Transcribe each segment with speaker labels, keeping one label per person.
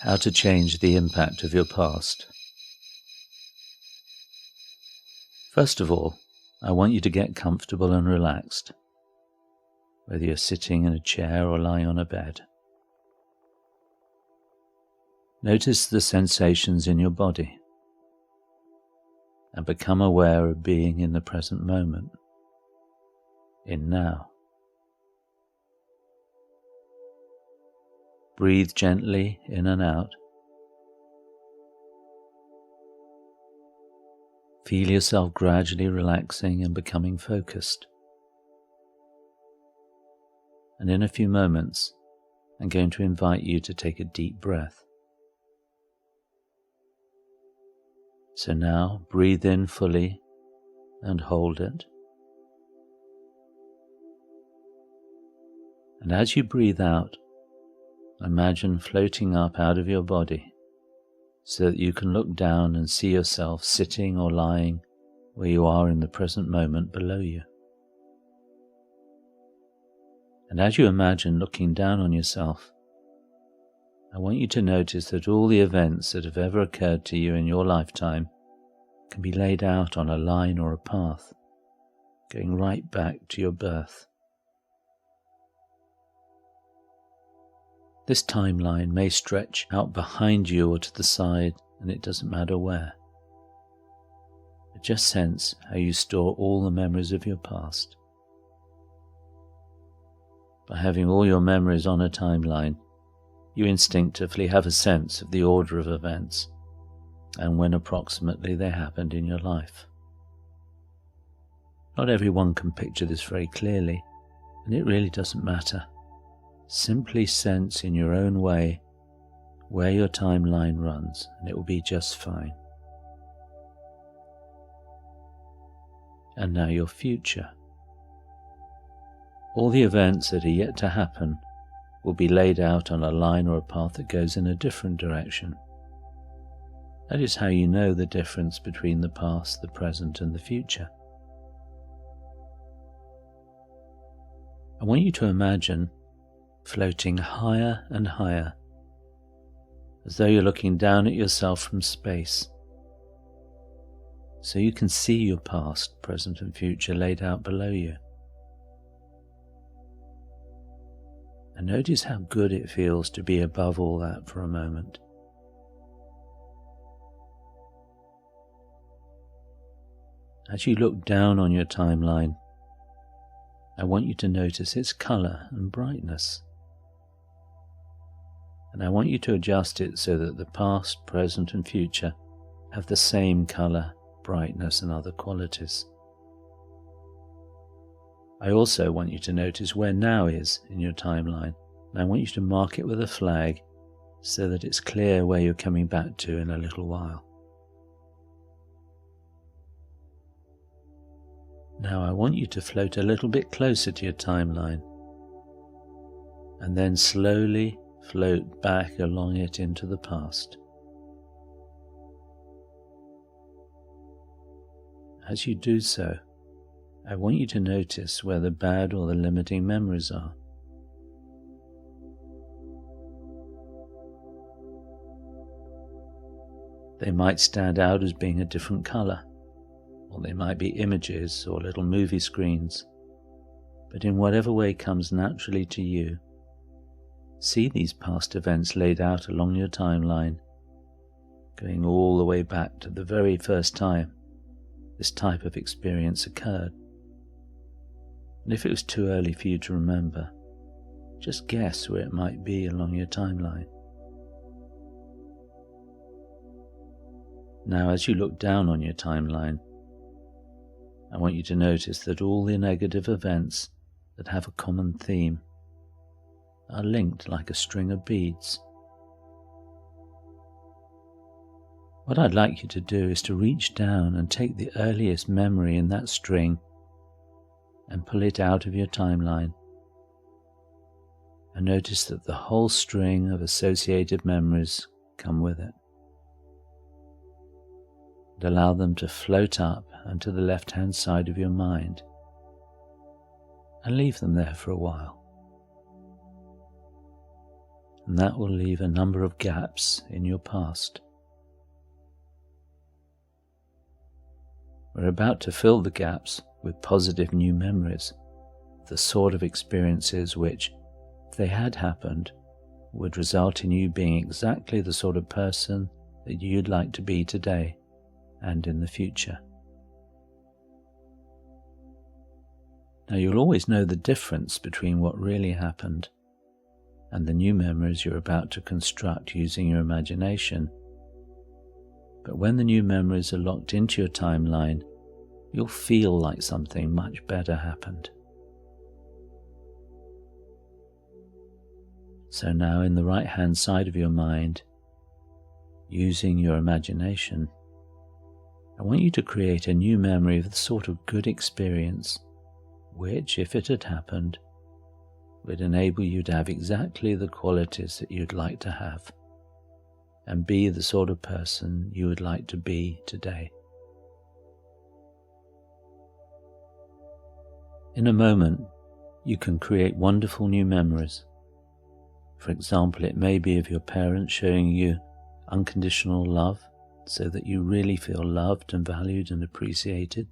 Speaker 1: How to change the impact of your past. First of all, I want you to get comfortable and relaxed, whether you're sitting in a chair or lying on a bed. Notice the sensations in your body and become aware of being in the present moment, in now. Breathe gently in and out. Feel yourself gradually relaxing and becoming focused. And in a few moments, I'm going to invite you to take a deep breath. So now, breathe in fully and hold it. And as you breathe out, imagine floating up out of your body so that you can look down and see yourself sitting or lying where you are in the present moment below you. And as you imagine looking down on yourself, I want you to notice that all the events that have ever occurred to you in your lifetime can be laid out on a line or a path, going right back to your birth. This timeline may stretch out behind you or to the side, and it doesn't matter where. But just sense how you store all the memories of your past. By having all your memories on a timeline, you instinctively have a sense of the order of events and when approximately they happened in your life. Not everyone can picture this very clearly, and it really doesn't matter. Simply sense in your own way where your timeline runs, and it will be just fine. And now your future. All the events that are yet to happen will be laid out on a line or a path that goes in a different direction. That is how you know the difference between the past, the present, and the future. I want you to imagine floating higher and higher, as though you're looking down at yourself from space, so you can see your past, present, and future laid out below you. And notice how good it feels to be above all that for a moment. As you look down on your timeline, I want you to notice its color and brightness. And I want you to adjust it so that the past, present, and future have the same color, brightness, and other qualities. I also want you to notice where now is in your timeline, and I want you to mark it with a flag so that it's clear where you're coming back to in a little while. Now I want you to float a little bit closer to your timeline, and then slowly float back along it into the past. As you do so, I want you to notice where the bad or the limiting memories are. They might stand out as being a different color, or they might be images or little movie screens, but in whatever way comes naturally to you, see these past events laid out along your timeline, going all the way back to the very first time this type of experience occurred. And if it was too early for you to remember, just guess where it might be along your timeline. Now, as you look down on your timeline, I want you to notice that all the negative events that have a common theme are linked like a string of beads. What I'd like you to do is to reach down and take the earliest memory in that string and pull it out of your timeline. And notice that the whole string of associated memories come with it. And allow them to float up and to the left-hand side of your mind, and leave them there for a while. and that will leave a number of gaps in your past. We're about to fill the gaps with positive new memories, the sort of experiences which, if they had happened, would result in you being exactly the sort of person that you'd like to be today and in the future. Now, you'll always know the difference between what really happened and the new memories you're about to construct using your imagination. But when the new memories are locked into your timeline, you'll feel like something much better happened. So now, in the right-hand side of your mind, using your imagination, I want you to create a new memory of the sort of good experience which, if it had happened, would enable you to have exactly the qualities that you'd like to have and be the sort of person you would like to be today. In a moment, you can create wonderful new memories. For example, it may be of your parents showing you unconditional love so that you really feel loved and valued and appreciated.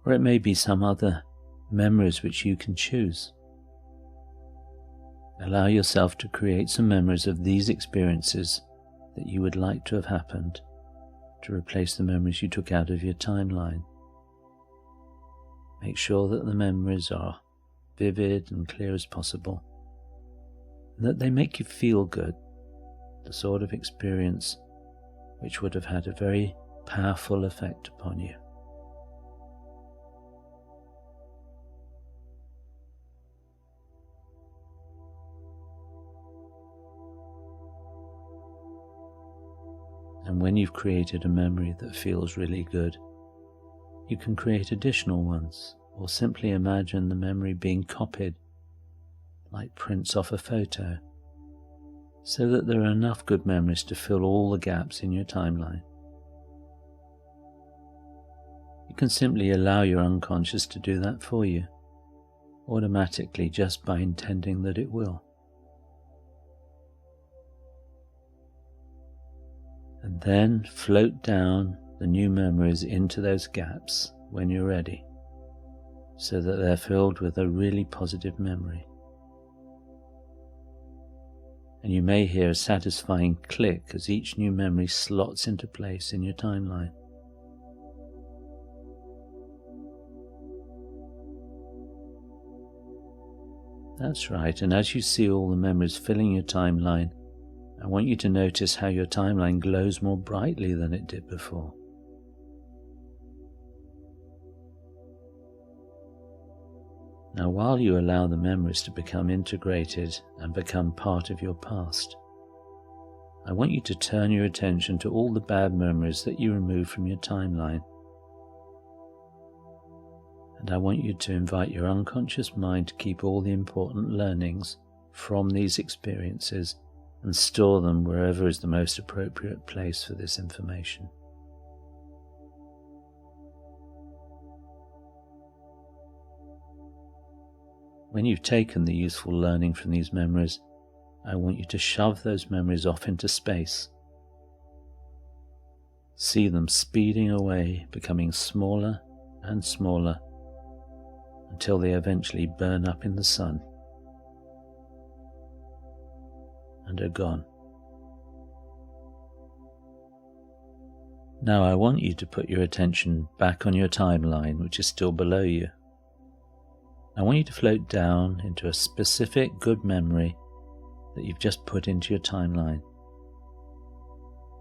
Speaker 1: Or it may be some other memories which you can choose. Allow yourself to create some memories of these experiences that you would like to have happened to replace the memories you took out of your timeline. Make sure that the memories are vivid and clear as possible, and that they make you feel good, the sort of experience which would have had a very powerful effect upon you. And when you've created a memory that feels really good, you can create additional ones, or simply imagine the memory being copied, like prints off a photo, so that there are enough good memories to fill all the gaps in your timeline. You can simply allow your unconscious to do that for you, automatically, just by intending that it will. And then float down the new memories into those gaps when you're ready, so that they're filled with a really positive memory. And you may hear a satisfying click as each new memory slots into place in your timeline. That's right, and as you see all the memories filling your timeline, I want you to notice how your timeline glows more brightly than it did before. Now, while you allow the memories to become integrated and become part of your past, I want you to turn your attention to all the bad memories that you remove from your timeline. And I want you to invite your unconscious mind to keep all the important learnings from these experiences and store them wherever is the most appropriate place for this information. When you've taken the useful learning from these memories, I want you to shove those memories off into space. See them speeding away, becoming smaller and smaller, until they eventually burn up in the sun and are gone. Now I want you to put your attention back on your timeline, which is still below you. I want you to float down into a specific good memory that you've just put into your timeline.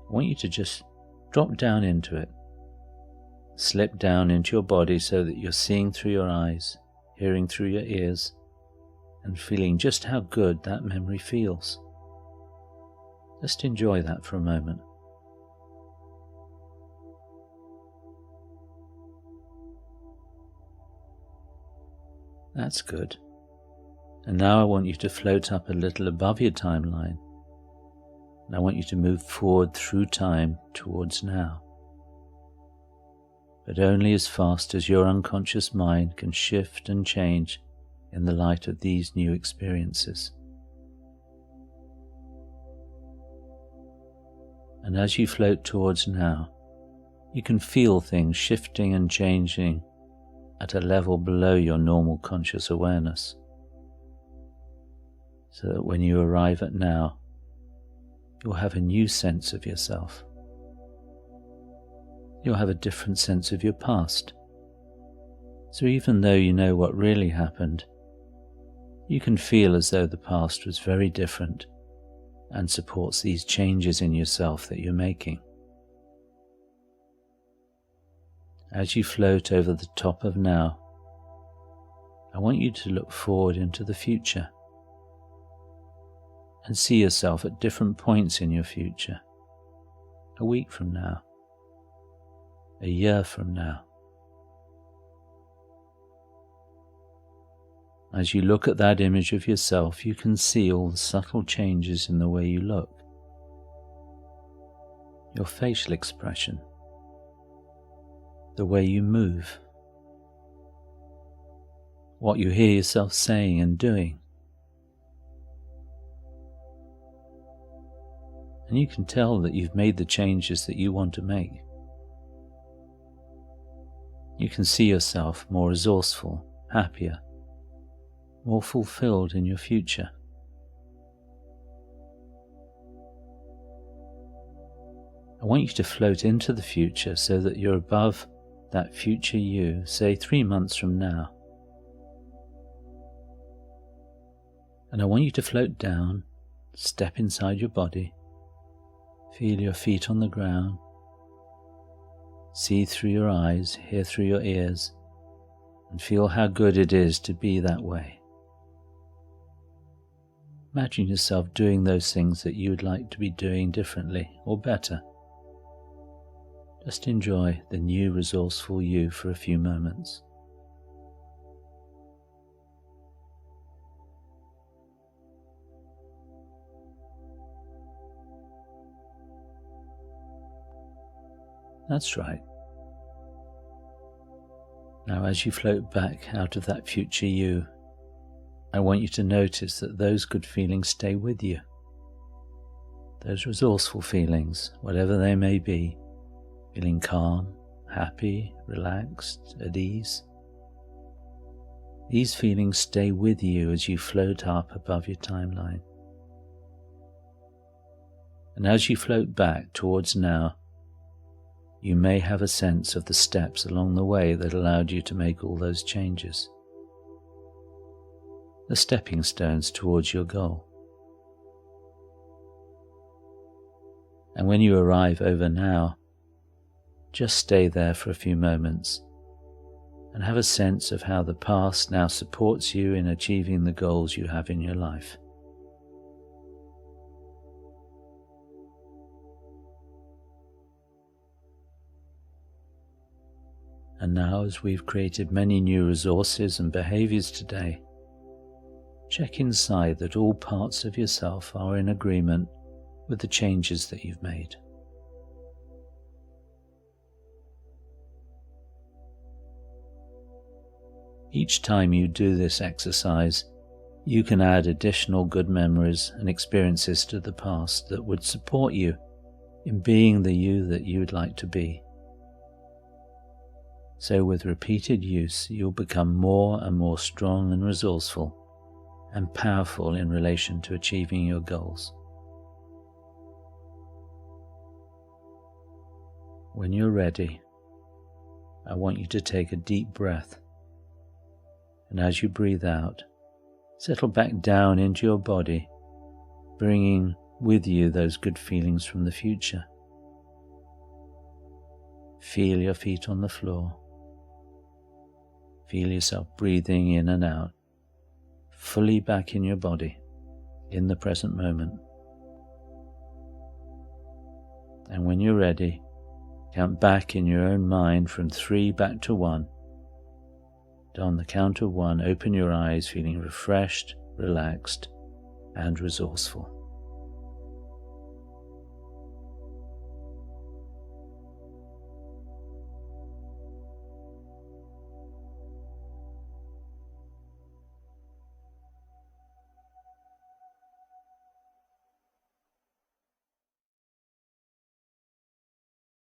Speaker 1: I want you to just drop down into it, slip down into your body so that you're seeing through your eyes, hearing through your ears, and feeling just how good that memory feels. Just enjoy that for a moment. That's good. And now I want you to float up a little above your timeline. And I want you to move forward through time towards now. But only as fast as your unconscious mind can shift and change in the light of these new experiences. And as you float towards now, you can feel things shifting and changing at a level below your normal conscious awareness, so that when you arrive at now, you'll have a new sense of yourself. You'll have a different sense of your past. So even though you know what really happened, you can feel as though the past was very different and supports these changes in yourself that you're making. As you float over the top of now, I want you to look forward into the future and see yourself at different points in your future. A week from now, a year from now. As you look at that image of yourself, you can see all the subtle changes in the way you look, your facial expression, the way you move, what you hear yourself saying and doing. And you can tell that you've made the changes that you want to make. You can see yourself more resourceful, happier, more fulfilled in your future. I want you to float into the future so that you're above that future you, say 3 months from now. And I want you to float down, step inside your body, feel your feet on the ground, see through your eyes, hear through your ears, and feel how good it is to be that way. Imagine yourself doing those things that you would like to be doing differently or better. Just enjoy the new resourceful you for a few moments. That's right. Now, as you float back out of that future you, I want you to notice that those good feelings stay with you. Those resourceful feelings, whatever they may be, feeling calm, happy, relaxed, at ease. These feelings stay with you as you float up above your timeline. And as you float back towards now, you may have a sense of the steps along the way that allowed you to make all those changes. The stepping stones towards your goal. And when you arrive over now, just stay there for a few moments and have a sense of how the past now supports you in achieving the goals you have in your life. And now, as we've created many new resources and behaviors today, check inside that all parts of yourself are in agreement with the changes that you've made. Each time you do this exercise, you can add additional good memories and experiences to the past that would support you in being the you that you would like to be. So with repeated use, you'll become more and more strong and resourceful and powerful in relation to achieving your goals. When you're ready, I want you to take a deep breath. And as you breathe out, settle back down into your body, bringing with you those good feelings from the future. Feel your feet on the floor. Feel yourself breathing in and out, fully back in your body, in the present moment. And when you're ready, count back in your own mind from 3 back to 1. On the count of 1, open your eyes feeling refreshed, relaxed, and resourceful.